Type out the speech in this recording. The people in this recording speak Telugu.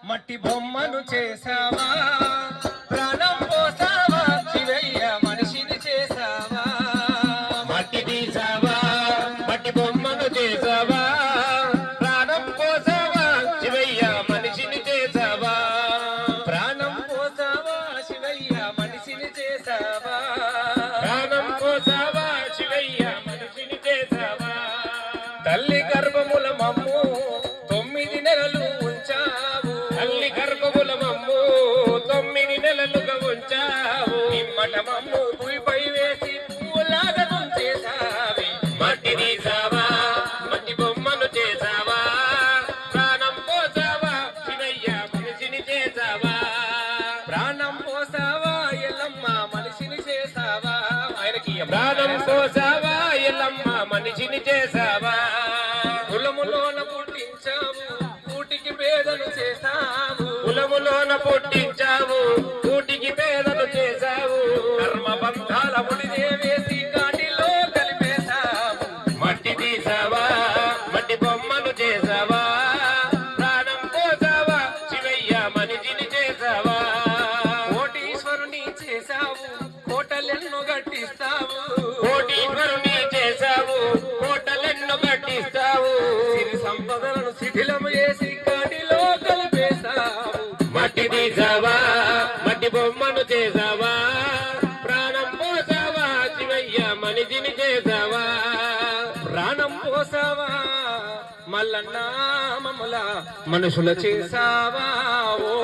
మట్టి బొమ్మను చేసావా, ప్రాణం పోసావా శివయ్య మనిషిని చేసావా. మట్టి తీసావా, మట్టి బొమ్మను చేసావా, ప్రాణం పోసావా శివయ్య మనిషిని చేసావా. ప్రాణం పోసావా శివయ్య మనిషిని చేసావా. ప్రాణం పోసావా శివయ్య మనిషిని చేసావా. తల్లి గర్భముల మమ్ము 9 నెలలు ఉంచావు, తల్లి గర్భముల మమ్ము 9 నెలలుగా ఉంచావు. నిమ్మట మమ్ము భూమిపై వేసి పువ్వులాగా చేసావి. మట్టి తీసావా, మట్టి బొమ్మను చేసావా, ప్రాణం పోసావా శివయ్య మనిషిని చేసావా. ప్రాణం పోసావా ఎల్లమ్మ మనిషిని చేసావా. ఆయనకి ప్రాణం పోసావా ఎల్లమ్మ మనిషిని చేసావా. కులములోన పుట్టించావు, కూటికి పేదలు చేసావు. కులములోన పుట్టించావు, కూటికి పేదలు చేసావు. కర్మ బంధాల ముడిదే వేసి కాటిలో కలిపేశావు. మట్టి తీసావా, మట్టి బొమ్మను చేసావా, ప్రాణం పోసావా శివయ్య మనిషిని చేసావా. కోటీశ్వరుని చేసావు, కోటలెన్నో గట్టిస్తావు. కోటీశ్వరుని చేసావు, కోటలెన్నో కట్టిస్తావు. సిరి సంపదలను శిథిలం చేసి కాటిలో కలిపేశావు. మట్టి తీసావా, మట్టి బొమ్మను చేసావా, ప్రాణం పోసావా శివయ్య మనిషిని చేసావా. ప్రాణం పోసావా మల్లన్న మమ్మల మనుషుల చేసావా. ఓ